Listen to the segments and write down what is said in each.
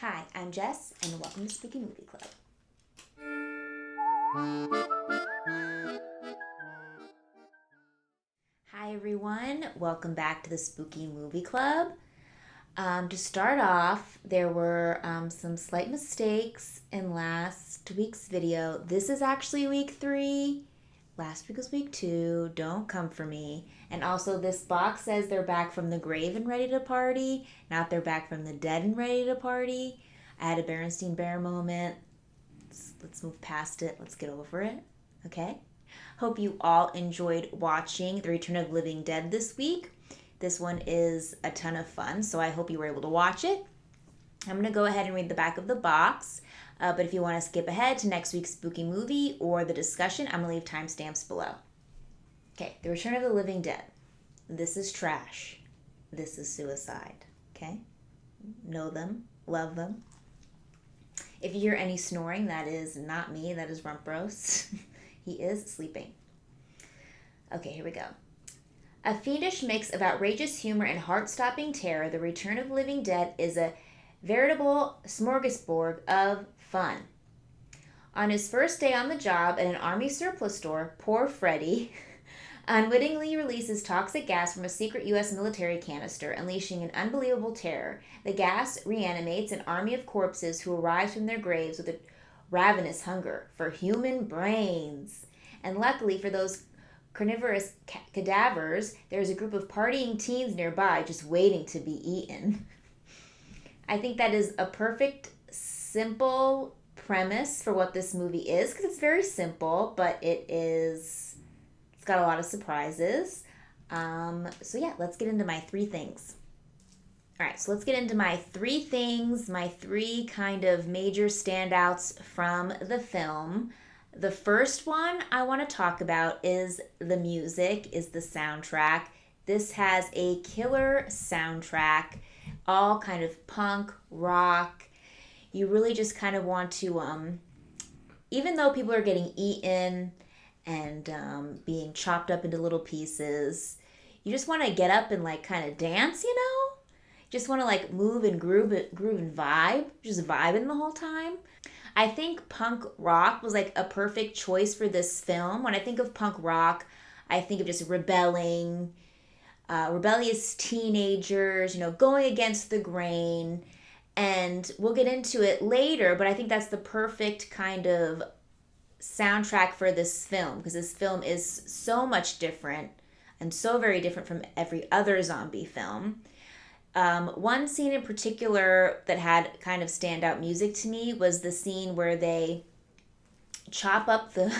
Hi, I'm Jess, and welcome to Spooky Movie Club. Hi, everyone. Welcome back to the Spooky Movie Club. To start off, there were some slight mistakes in last week's video. This is actually week 3. Last week was week 2. Don't come for me. And also, this box says they're back from the grave and ready to party, not they're back from the dead and ready to party. I had a Berenstein Bear moment. Let's move past it. Let's get over it. Okay? Hope you all enjoyed watching The Return of the Living Dead this week. This one is a ton of fun, so I hope you were able to watch it. I'm going to go ahead and read the back of the box. But if you want to skip ahead to next week's spooky movie or the discussion, I'm going to leave timestamps below. Okay, The Return of the Living Dead. This is trash. This is suicide. Okay? Know them. Love them. If you hear any snoring, that is not me. That is Rumpros. He is sleeping. Okay, here we go. A fiendish mix of outrageous humor and heart-stopping terror, The Return of the Living Dead is a veritable smorgasbord of fun. On his first day on the job at an army surplus store, poor Freddy unwittingly releases toxic gas from a secret U.S. military canister, unleashing an unbelievable terror. The gas reanimates an army of corpses who arise from their graves with a ravenous hunger for human brains. And luckily for those carnivorous cadavers, there's a group of partying teens nearby just waiting to be eaten. I think that is a perfect, simple premise for what this movie is, because it's very simple, but it's got a lot of surprises. So yeah, let's get into my 3 things. All right, so let's get into my 3 things, my 3 kind of major standouts from the film. The first one I want to talk about is the music, is the soundtrack. This has a killer soundtrack, all kind of punk, rock. You really just kind of want to, even though people are getting eaten and being chopped up into little pieces, you just want to get up and like kind of dance, you know? Just want to like move and groove and vibe, just vibing the whole time. I think punk rock was like a perfect choice for this film. When I think of punk rock, I think of just rebelling, rebellious teenagers, going against the grain. And we'll get into it later, but I think that's the perfect kind of soundtrack for this film, because this film is so much different and so very different from every other zombie film. One scene in particular that had kind of standout music to me was the scene where they chop up the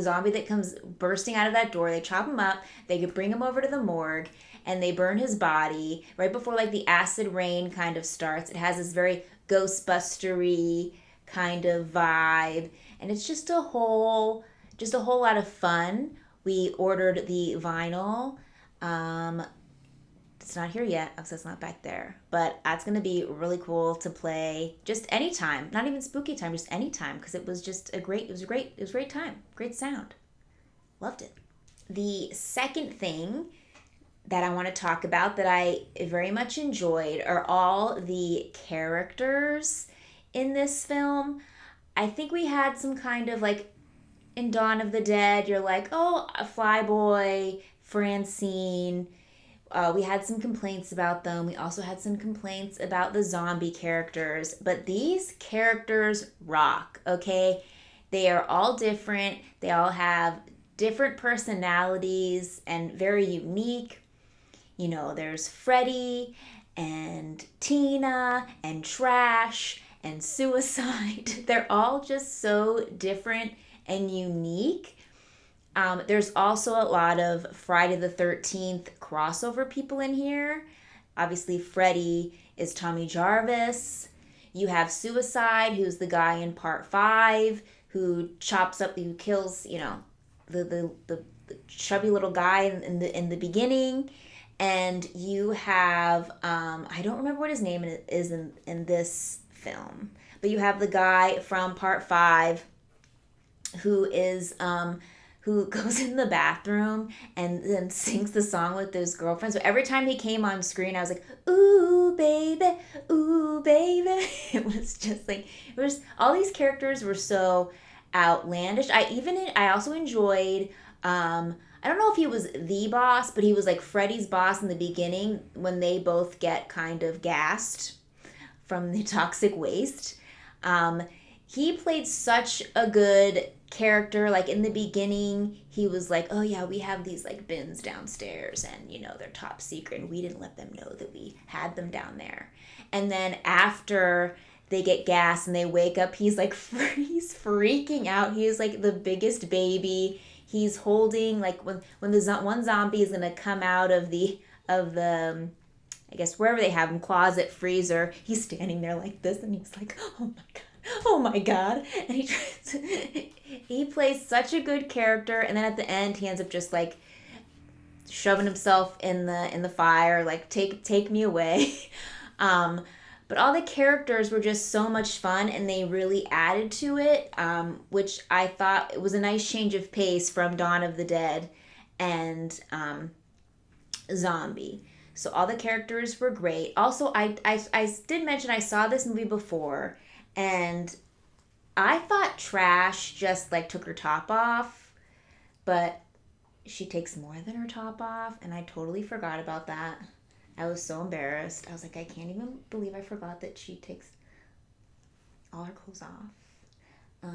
zombie that comes bursting out of that door. They chop him up, they could bring him over to the morgue, and they burn his body right before like the acid rain kind of starts. It has this very Ghostbustery kind of vibe, and it's just a whole lot of fun. We ordered the vinyl. It's not here yet because it's not back there, but that's going to be really cool to play just anytime, not even spooky time, just anytime, because it was a great time, great sound. Loved it. The second thing that I want to talk about that I very much enjoyed are all the characters in this film. I think we had some kind of like in Dawn of the Dead, you're like, oh, a Flyboy, Francine. We had some complaints about them. We also had some complaints about the zombie characters. But these characters rock, okay? They are all different. They all have different personalities and very unique. There's Freddy and Tina and Trash and Suicide. They're all just so different and unique. There's also a lot of Friday the 13th crossover people in here. Obviously, Freddy is Tommy Jarvis. You have Suicide, who's the guy in part 5 who kills, the chubby little guy in the beginning. And you have, I don't remember what his name is in this film, but you have the guy from part 5 who is who goes in the bathroom and then sings the song with his girlfriend. So every time he came on screen, I was like, ooh, baby, ooh, baby. It was just like, it was, all these characters were so outlandish. I also enjoyed, I don't know if he was the boss, but he was like Freddy's boss in the beginning when they both get kind of gassed from the toxic waste. He played such a good character. Like in the beginning, he was like, oh yeah, we have these like bins downstairs and they're top secret and we didn't let them know that we had them down there. And then after they get gas and they wake up, he's like, he's freaking out. He is like the biggest baby. He's holding, like when the one zombie is going to come out of the I guess wherever they have him, closet, freezer, he's standing there like this and he's like, oh my god. And he plays such a good character, and then at the end he ends up just like shoving himself in the fire, like take me away. But all the characters were just so much fun, and they really added to it, which I thought it was a nice change of pace from Dawn of the Dead and Zombie. So all the characters were great. Also, I did mention I saw this movie before, and I thought Trash just like took her top off, but she takes more than her top off, and I totally forgot about that. I was so embarrassed. I was like, I can't even believe I forgot that she takes all her clothes off.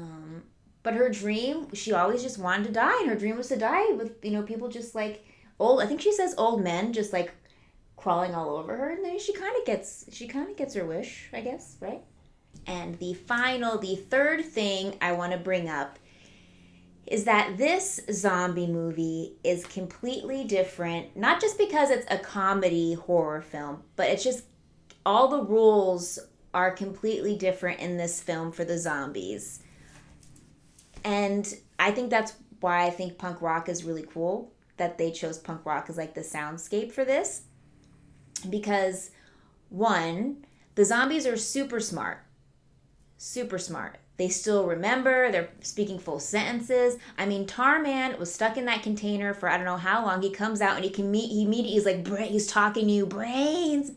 But her dream, she always just wanted to die, and her dream was to die with people just like I think she says old men just like crawling all over her, and then she kind of gets her wish, I guess, right? And the third thing I want to bring up is that this zombie movie is completely different, not just because it's a comedy horror film, but it's just all the rules are completely different in this film for the zombies. And I think that's why I think punk rock is really cool, that they chose punk rock as like the soundscape for this. Because one, the zombies are super smart. Super smart. They still remember. They're speaking full sentences. I mean, Tarman was stuck in that container for I don't know how long. He comes out and he immediately is like, he's talking to you, brains.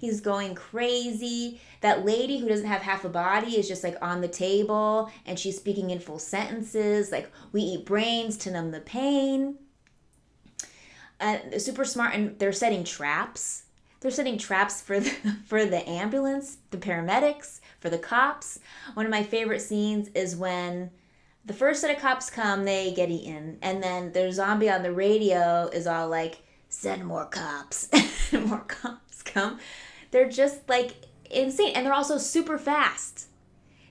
He's going crazy. That lady who doesn't have half a body is just like on the table and she's speaking in full sentences. Like, we eat brains to numb the pain. They're super smart, and they're setting traps. They're setting traps for the ambulance, the paramedics, for the cops. One of my favorite scenes is when the first set of cops come, they get eaten. And then their zombie on the radio is all like, send more cops. More cops come. They're just like insane. And they're also super fast.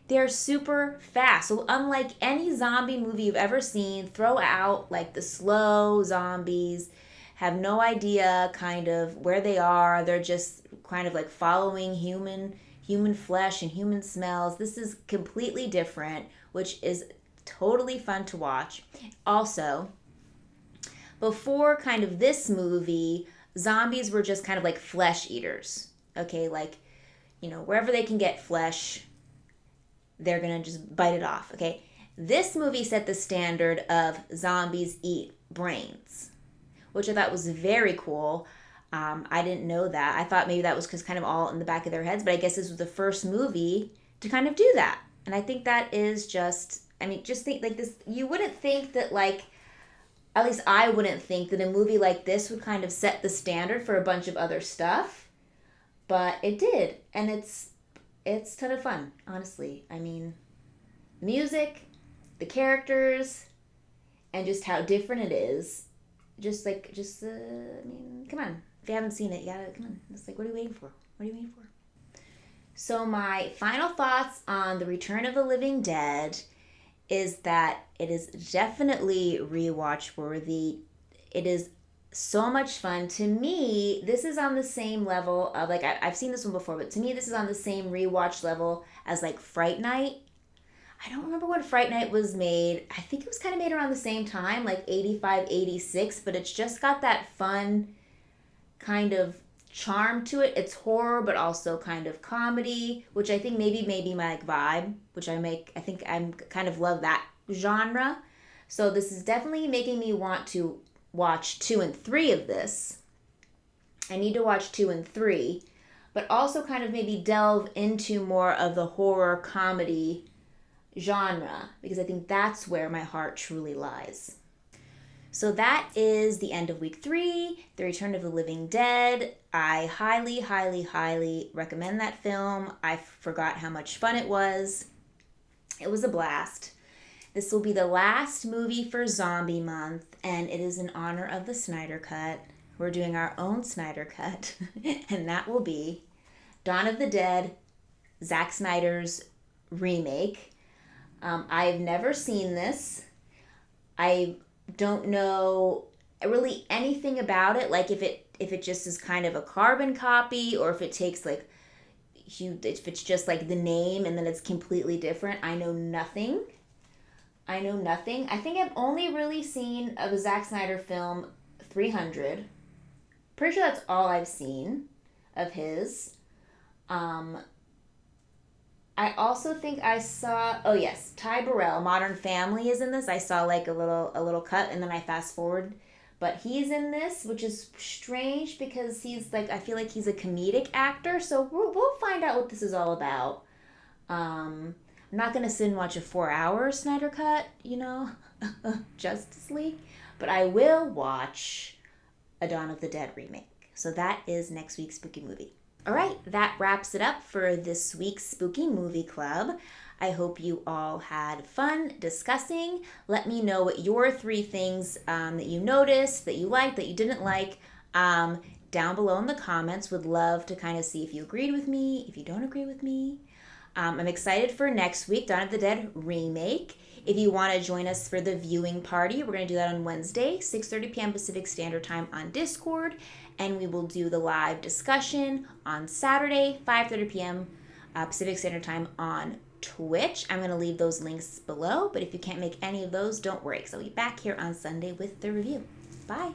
They're super fast. So unlike any zombie movie you've ever seen, throw out like the slow zombies, have no idea kind of where they are. They're just kind of like following human flesh and human smells. This is completely different, which is totally fun to watch. Also, before kind of this movie, zombies were just kind of like flesh eaters. Okay, like, wherever they can get flesh, they're gonna just bite it off. Okay, this movie set the standard of zombies eat brains, which I thought was very cool. I didn't know that. I thought maybe that was because kind of all in the back of their heads, but I guess this was the first movie to kind of do that. And I think that is just think like this. You wouldn't think that at least I wouldn't think that a movie like this would kind of set the standard for a bunch of other stuff, but it did. And it's a ton of fun, honestly. I mean, music, the characters, and just how different it is. Come on. If you haven't seen it, come on. It's like, what are you waiting for? So my final thoughts on The Return of the Living Dead is that it is definitely rewatch worthy. It is so much fun. To me, this is on the same level of, like, I've seen this one before, but to me, this is on the same rewatch level as, like, Fright Night. I don't remember when Fright Night was made. I think it was kind of made around the same time, like 85, 86, but it's just got that fun kind of charm to it. It's horror, but also kind of comedy, which I think maybe my like vibe, which I think I'm kind of love that genre. So this is definitely making me want to watch 2 and 3 of this. I need to watch 2 and 3, but also kind of maybe delve into more of the horror comedy genre, because I think that's where my heart truly lies. So that is the end of week 3, The Return of the Living Dead. I highly, highly, highly recommend that film. I forgot how much fun it was. It was a blast. This will be the last movie for Zombie Month, and it is in honor of the Snyder Cut. We're doing our own Snyder Cut, and that will be Dawn of the Dead, Zack Snyder's remake. I've never seen this. I don't know really anything about it, like if it just is kind of a carbon copy, or if it takes like if it's just like the name and then it's completely different. I know nothing. I think I've only really seen of a Zack Snyder film 300. Pretty sure that's all I've seen of his. I also think I saw, oh yes, Ty Burrell, Modern Family is in this. I saw like a little cut and then I fast forward, but he's in this, which is strange because he's like, I feel like he's a comedic actor. So we'll find out what this is all about. I'm not gonna sit and watch a 4-hour Snyder Cut, Justice League, but I will watch a Dawn of the Dead remake. So that is next week's spooky movie. All right, that wraps it up for this week's Spooky Movie Club. I hope you all had fun discussing. Let me know what your 3 things that you noticed, that you liked, that you didn't like, down below in the comments. Would love to kind of see if you agreed with me, if you don't agree with me. I'm excited for next week, Dawn of the Dead remake. If you want to join us for the viewing party, we're going to do that on Wednesday, 6:30 p.m. Pacific Standard Time on Discord. And we will do the live discussion on Saturday, 5:30 p.m. Pacific Standard Time on Twitch. I'm going to leave those links below, but if you can't make any of those, don't worry, because I'll be back here on Sunday with the review. Bye.